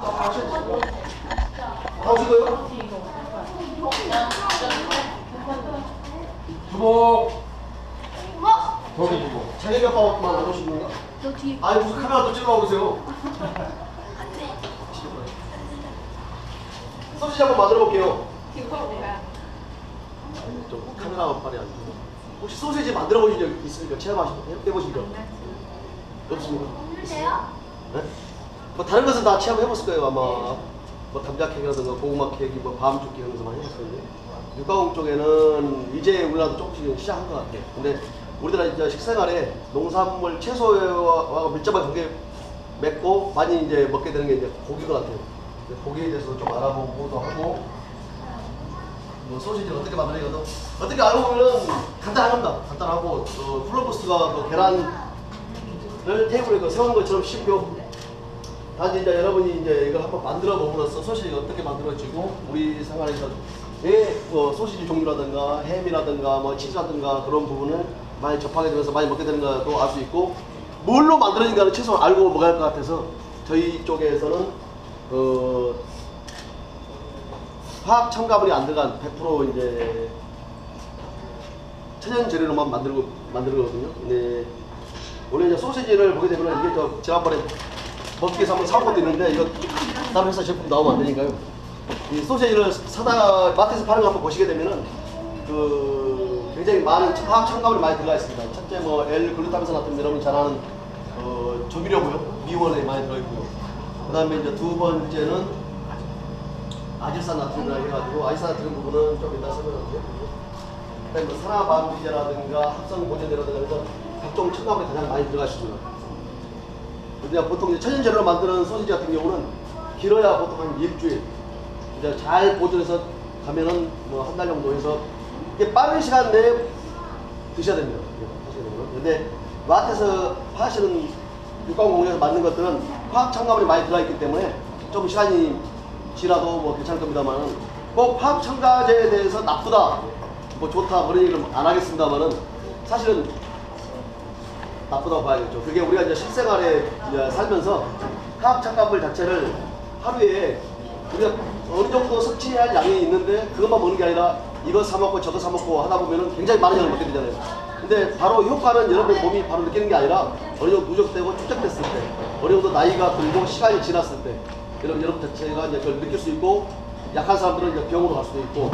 하시고요. 주복. 저기 주복. 자기 아빠만 안 오시는 건가? 너 뒤에. 아니 무슨 카메라 또 찍으러 오세요. 소시지 한번 만들어 볼게요. 아니 좀 카메라 빨리 안 주고. 혹시 소시지 만들어 보신 적 있습니까? 해보신 적? 없습니까? 없는데요? 네? 뭐 다른 것은 다 체험해봤을 거예요 아마. 뭐 감자 케이크라든가 고구마 케이크, 뭐 밤죽기 이런 거 많이 해봤을 건데 육가공 쪽에는 이제 우리나라도 조금씩 시작한 것 같아요. 근데 우리나라 이제 식생활에 농산물 채소와 밀접한 관계 맺고 많이 이제 먹게 되는 게 이제 고기 것 같아요. 고기에 대해서 좀 알아보고도 하고 뭐 소시지를 어떻게 만드는가도 어떻게 알고 보면은 간단한 겁니다. 간단하고 플러버스가 그 계란을 테이블에 세우는 것처럼 쉽고 단지 이제 여러분이 이제 이걸 한번 만들어 보므로써 소시지가 어떻게 만들어지고 우리 생활에서 뭐 소시지 종류라든가 햄이라든가 뭐 치즈라든가 그런 부분을 많이 접하게 되면서 많이 먹게 되는 것도 알 수 있고 뭘로 만들어진가는 최소한 알고 먹어야 할 것 같아서 저희 쪽에서는 화학 첨가물이 안 들어간 100% 이제 천연 재료로만 만들거든요. 근데 원래 이제 소시지를 보게 되면 이게 저 지난번에 버티에서 한번 사온 것도 있는데 이거 다른 회사 제품 나오면 안 되니까요. 이 소시지를 사다 마트에서 파는 거 한번 보시게 되면은 그 굉장히 많은 화학 첨가물이 많이 들어가 있습니다. 첫째 뭐 L-글루타민산 같은 여러분 잘 아는 조미료고요. 미원에 많이 들어있고요. 그다음에 이제 두 번째는 아질산나트륨이라고 해가지고 아질산나트륨 부분은 좀 이따 설명할게요. 그다음에 뭐 산화방부제라든가 합성보존제라든가 해서 각종 첨가물이 가장 많이 들어가 있습니다. 그냥 보통 이제 천연 재료로 만드는 소시지 같은 경우는 길어야 보통 한 일주일 이제 잘 보존해서 가면은 뭐 한 달 정도 해서 이게 빠른 시간 내에 드셔야 됩니다. 근데 마트에서 파시는 육가공공에서 만든 것들은 화학 첨가물이 많이 들어있기 때문에 좀 시간이 지나도 뭐 괜찮을 겁니다만은 꼭 화학 첨가제에 대해서 나쁘다 뭐 좋다 그런 얘기를 안 하겠습니다만은 사실은 나쁘다고 봐야겠죠. 그게 우리가 이제 실생활에 이제 살면서 화학 첨가물 자체를 하루에 우리가 어느 정도 섭취할 양이 있는데 그것만 먹는 게 아니라 이거 사 먹고 저거 사 먹고 하다 보면은 굉장히 많은 양을 먹게 되잖아요. 근데 바로 효과는 여러분 몸이 바로 느끼는 게 아니라 어느 정도 누적되고 축적됐을 때, 어느 정도 나이가 들고 시간이 지났을 때, 여러분 자체가 이제 그걸 느낄 수 있고, 약한 사람들은 이제 병으로 갈 수도 있고,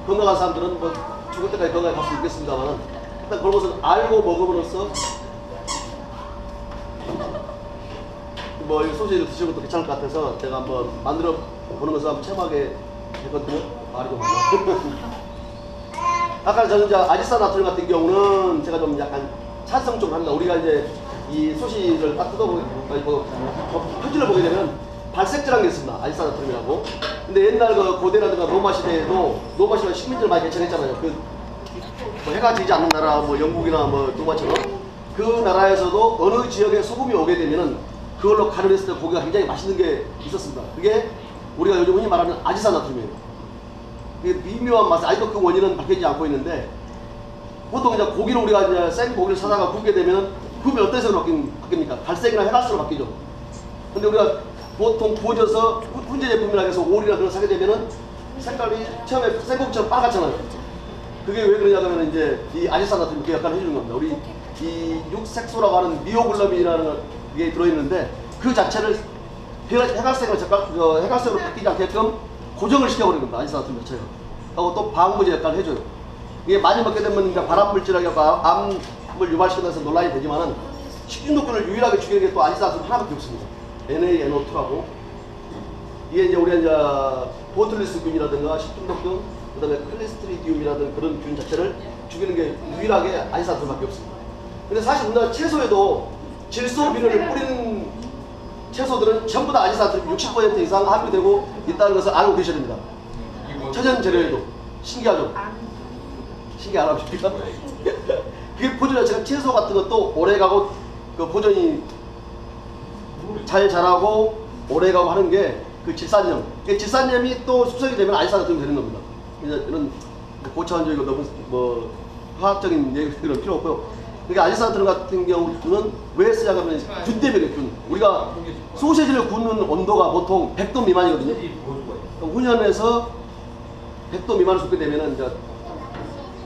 건강한 사람들은 뭐 죽을 때까지 건강에 갈 수 있겠습니다만은 일단 그런 것을 알고 먹음으로써 뭐 이 소시지를 드시는 것도 괜찮을 것 같아서 제가 한번 만들어 보는 것을 한번 체험하게 했거든요. 말이 좀 많네. 아까 저는 이제 아질산나트륨 같은 경우는 제가 좀 약간 찬성적으로 합니다. 우리가 이제 이 소시지를 딱 뜯어보고 표지를 보게 되면 발색제라는 게 있습니다. 아질산나트륨이라고. 근데 옛날 그 고대라든가 로마 시대에도 로마 시대 식민지를 많이 개척했잖아요. 뭐 해가 지지 않는 나라, 뭐 영국이나 뭐 로마처럼 그 나라에서도 어느 지역에 소금이 오게 되면은 그걸로 간을 했을 때 고기가 굉장히 맛있는 게 있었습니다. 그게 우리가 요즘 흔히 말하는 아질산나트륨이에요. 그게 미묘한 맛이 아직도 그 원인은 밝혀지지 않고 있는데 보통 이제 고기를 우리가 이제 생 고기를 사다가 굽게 되면은 구우면 어떤 색으로 바뀝니까? 갈색이나 회갈색으로 바뀌죠. 근데 우리가 보통 구워져서 훈제 제품이라 해서 오리나 그런 거 사게 되면은 색깔이 처음에 생고기처럼 빨갛잖아요. 그게 왜 그러냐면 이제 이 아질산나트륨이 그 역할을 해주는 겁니다. 우리 이 육색소라고 하는 미오글로빈이라는 게 들어있는데 그 자체를 해갈색으로 바뀌지 않게끔 고정을 시켜버리는 겁니다. 아질산나트륨 자체가. 하고 또 방부제 역할을 해줘요. 이게 많이 먹게 되면 이제 발암물질하고 암을 유발시켜서 논란이 되지만은 식중독균을 유일하게 죽이는 게 또 아질산나트륨 하나밖에 없습니다. NaNO2라고. 이게 이제 우리가 이제 보툴리스균이라든가 식중독균, 그 다음에 클리스트리디움이라든 그런 균 자체를 죽이는 게 유일하게 아질산나트륨밖에 없습니다. 근데 사실 우리나라 채소에도 질소 비료를 뿌리는 채소들은 전부 다 아질산나트륨 60% 이상 함유되고 있다는 것을 알고 계셔야 됩니다. 천연 재료에도. 신기하죠? 신기 안 하십니까? 그게 보존 자체가 채소 같은 것도 오래가고 그 보존이 잘 자라고 오래가고 하는 게 그 질산염. 그 질산염이 또 숙성이 되면 아질산나트륨이 되는 겁니다. 이런 고차원적이고 너무 뭐 화학적인 얘기는 필요 없고요. 그러니까 알리산드론 같은 경우는 왜 쓰냐면 균 때문에 균. 우리가 소시지를 굽는 온도가 보통 100도 미만이거든요. 그럼 훈연에서 100도 미만을 굽게 되면은 이제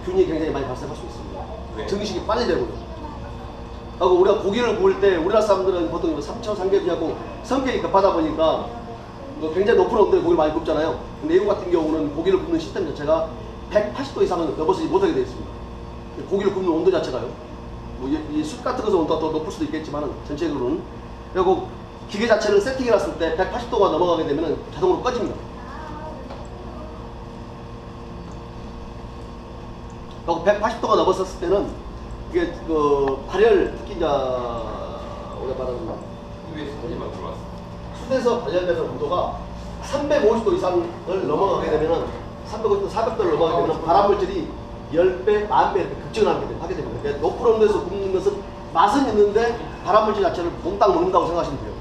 균이 굉장히 많이 발생할 수 있습니다. 증식이 빨리 되고요. 하고 우리가 고기를 구울 때 우리나라 사람들은 보통 3차 삼계비하고 성격이 급하다 보니까 굉장히 높은 온도에 고기를 많이 굽잖아요. 근데 외국 같은 경우는 고기를 굽는 시스템 자체가 180도 이상은 넘어서지 못하게 되어 있습니다. 고기를 굽는 온도 자체가요. 뭐 이 숯 같은 것은 온도가 더 높을 수도 있겠지만 전체적으로는. 그리고 기계 자체를 세팅해 놨을 때 180도가 넘어가게 되면 자동으로 꺼집니다. 그리고 180도가 넘었을 때는 이게 그 발열, 특히 이제 우리가 말하는 숯에서 발열되는 온도가 350도 이상을 넘어가게 되면은 350도, 400도를 넘어가게 되면 발암물질이 10배, 10,000배 이렇게 급증하게 됩니다. 그러니까 높은 온도에서 굽는 것은 맛은 있는데 발암물질 자체를 몽땅 먹는다고 생각하시면 돼요.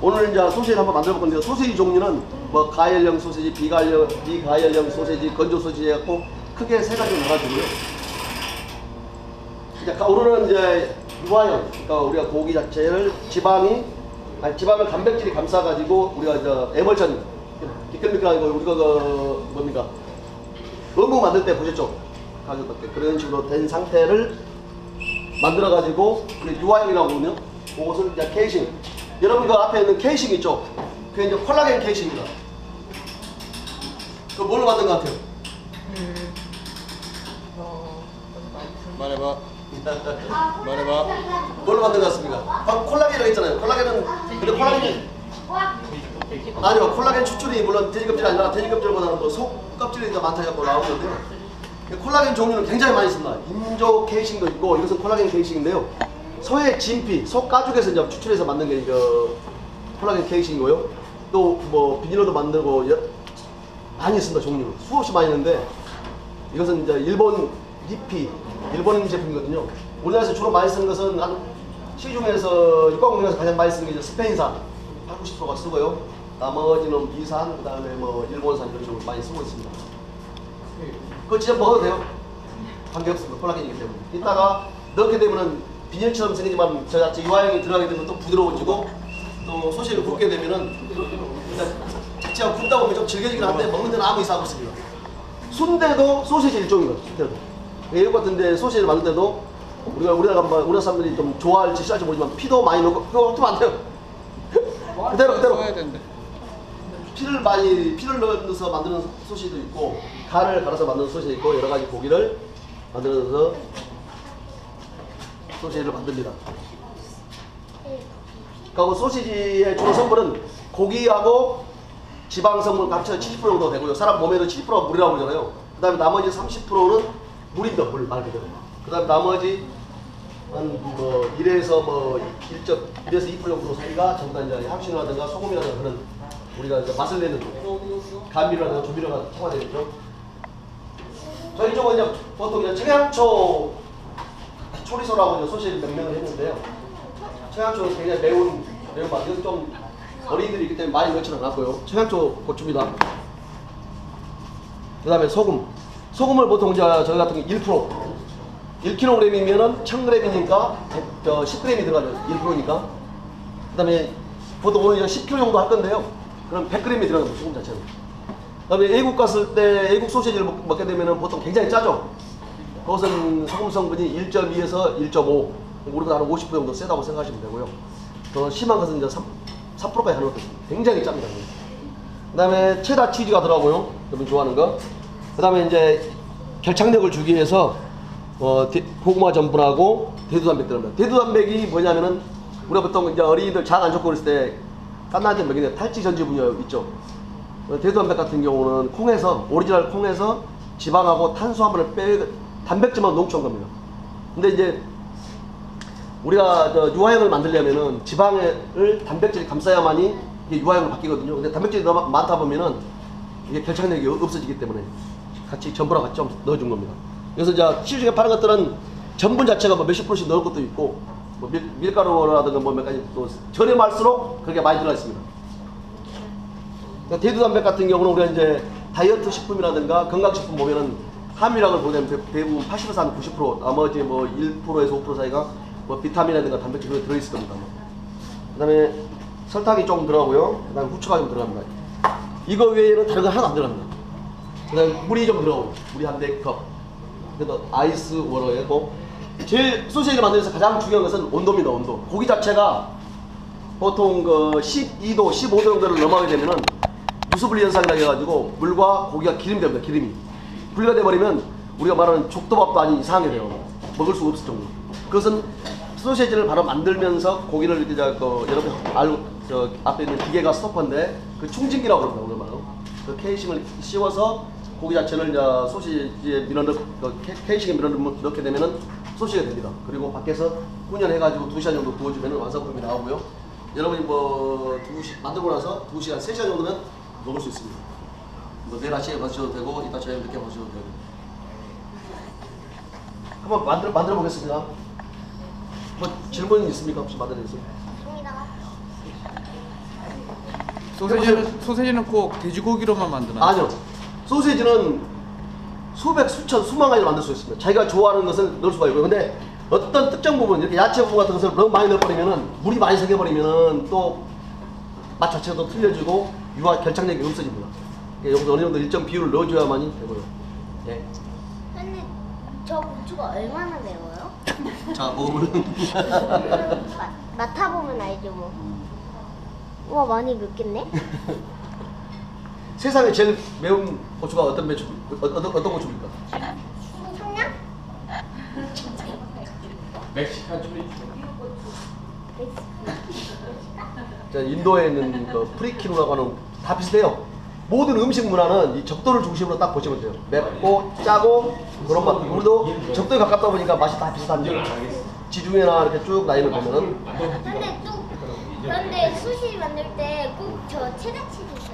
오늘 이제 소시지를 한번 만들어 볼 건데요. 소시지 종류는 뭐 가열형 소시지, 비가열형 소시지, 건조 소시지 해갖고 크게 세 가지로 나눠주고요. 오늘은 이제 유화형, 그러니까 우리가 고기 자체를 지방을 단백질이 감싸가지고 우리가 이제 에멀전, 미끌미끌하고 우리가 그 뭡니까? 어묵 만들 때 보셨죠? 그런 식으로 된 상태를 만들어가지고 유화형이라고 하거든요. 그것을 이제 케이싱. 여러분 그 앞에 있는 케이싱 있죠? 그게 이제 콜라겐 케이싱입니다. 그 뭘로 만든 것 같아요? 말해봐. 말해봐. 뭘로 만든 것 같습니까? 방금 콜라겐이라고 했잖아요. 콜라겐은 근데 콜라겐이 아니요, 콜라겐 추출이 물론 돼지 껍질이 아니라 돼지 껍질보다는 뭐 속 껍질이 더 많다 해서 나오는데요. 콜라겐 종류는 굉장히 많이 있습니다. 인조 케이싱도 있고 이것은 콜라겐 케이싱인데요. 소의 진피, 속 가죽에서 이제 추출해서 만든 게 콜라겐 케이싱이고요. 또 뭐 비닐로도 만들고 많이 있습니다. 종류 수없이 많이 있는데 이것은 이제 일본 리피, 일본 제품이거든요. 우리나라에서 주로 많이 쓰는 것은 한 시중에서 육가공중에서 가장 많이 쓰는 게 스페인산 80, 90%가 쓰고요. 나머지는 미산, 그 다음에 뭐 일본산 이런 식으로 많이 쓰고 있습니다. 그거 진짜 먹어도 돼요. 관계없습니다. 콜라겐이기 때문에. 이따가 넣게 되면은 비닐처럼 생기지만 저 자체 유화형이 들어가게 되면 또 부드러워지고 또 소시지를 굽게 되면은 자체가 굽다 보면 좀 질겨지긴 한데 먹는 데는 아무 이상 없습니다. 순대도 소시지 일종이거든요. 순대도. 외국 같은데 소시지를 만들 때도 우리나라 사람들이 좀 좋아할지 싫어할지 모르지만 피도 많이 넣고 그거 좀 안 돼요. 그대로. 피를 넣어서 만드는 소시지도 있고 간을 갈아서 만드는 소시지도 있고 여러 가지 고기를 만들어서 소시지를 만듭니다. 그리고 소시지의 주로 성분은 고기하고 지방 성분 합쳐 70% 정도 되고요. 사람 몸에도 70%가 물이라고 그러잖아요. 그 다음에 나머지 30%는 물입니다. 물 말 그대로. 그 다음에 나머지 한 뭐 1에서 2% 정도 사이가 전부 다 이제 향신료라든가 소금이라든가 그런 우리가 이제 맛을 내는 감미료라든가 조미료가 첨가되겠죠. 저희 쪽은 이제 보통 이제 청양초 초리소라고 이제 소시지를 명명을 했는데요. 청양초는 굉장히 매운 맛. 이건 좀 어린이들이 있기 때문에 많이 넣지는 않았고요. 청양초 고추입니다. 그 다음에 소금. 소금을 보통 저희 같은 게 1%. 1kg이면은 1000g이니까 10g이 들어가죠. 1%니까. 그 다음에 보통 오늘 10kg 정도 할 건데요. 그럼 100g이 들어가요. 소금 자체는. 그 다음에 외국 갔을 때 외국 소시지를 먹게 되면은 보통 굉장히 짜죠. 그것은 소금 성분이 1.2에서 1.5. 우리보다 한 50% 정도 세다고 생각하시면 되고요. 더 심한 것은 이제 3%까지 하는 것도 있습니다. 굉장히 짭니다. 그 다음에 체다 치즈가 들어가고요. 여러분 좋아하는 거. 그 다음에 이제 결착력을 주기 위해서 고구마 전분하고 대두단백 들어갑니다. 대두단백이 뭐냐면은 우리가 보통 이제 어린이들 장 안 좋고 그랬을 때 깐나한테 먹이는 탈지 전지 분유 있죠. 대두단백 같은 경우는 콩에서 오리지널 콩에서 지방하고 탄수화물을 단백질만 농축한 겁니다. 근데 이제 우리가 유화형을 만들려면은 지방을 단백질이 감싸야만이 이게 유화형으로 바뀌거든요. 근데 단백질이 너무 많다 보면은 이게 결착력이 없어지기 때문에 같이 전분하고 같이 좀 넣어준 겁니다. 그래서 이제 시중에 파는 것들은 전분 자체가 뭐 몇십 %씩 넣을 것도 있고 뭐 밀가루라든가 뭐 몇 가지 또 저렴할수록 그렇게 많이 들어가 있습니다. 그러니까 대두단백 같은 경우는 우리가 이제 다이어트 식품이라든가 건강식품 보면은 함유량을 보면 대부분 80에서 한 90%, 나머지 뭐 1%에서 5% 사이가 뭐 비타민이라든가 단백질이 들어있을 겁니다. 그 다음에 설탕이 조금 들어가고요. 그 다음에 후추가 좀 들어갑니다. 이거 외에는 다른 거 하나도 안 들어갑니다. 그 다음에 물이 좀 들어가고, 물이 한 4컵. 그래서 아이스 워터예요. 제일 소시지를 만들면서 가장 중요한 것은 온도입니다. 온도. 고기 자체가 보통 그 12도, 15도 정도를 넘어가게 되면은 유수분리 현상이라 해가지고 물과 고기가 기름이 됩니다. 기름이 분리가 돼버리면 우리가 말하는 족도밥도 아닌 이상하게 돼요. 먹을 수 없을 정도. 그것은 소시지를 바로 만들면서 고기를 이렇게 여러분 저 앞에 있는 기계가 스토퍼인데 그 충진기라고 그럽니다. 오늘 말로 그 케이싱을 씌워서 고기 자체를 이제 소시지에 케이싱에 넣게 되면은 소시지가 됩니다. 그리고 밖에서 훈연해가지고 2시간 정도 구워주면 완성품이 나오고요. 여러분이 뭐 만들고 나서 2시간, 3시간 정도면 먹을 수 있습니다. 뭐 내일 아침에 마셔도 되고 이따 저녁 늦게 마셔도 되고. 한번 만들어 보겠습니다. 뭐 질문 있습니까? 혹시 만들어주세요. 소세지는 꼭 돼지고기로만 만드나요? 아니요. 소시지는 수백, 수천, 수만 가지를 만들 수 있습니다. 자기가 좋아하는 것을 넣을 수가 있고요. 근데 어떤 특정 부분, 이렇게 야채 부분 같은 것을 너무 많이 넣어버리면은 물이 많이 새겨버리면은 또 맛 자체가 또 틀려지고 유화 결착력이 없어집니다. 여기서 어느 정도 일정 비율을 넣어줘야만이 되고요. 네. 근데 저 고추가 얼마나 매워요? 자, 먹으면 맡아보면 알죠 뭐. 우와 많이 맵겠네? 세상에 제일 매운 고추가 어떤 고추입니까? 청양? 멕시칸 초리. 자, 인도에 있는 그 프리키누라고 하는 다 비슷해요. 모든 음식 문화는 이 적도를 중심으로 딱 보시면 돼요. 맵고 짜고 그런 맛. 우리도 적도에 가깝다 보니까 맛이 다 비슷한데 지중해나 이렇게 쭉 라인을 보면은 근데 수시 만들 때 꼭 저 체다치즈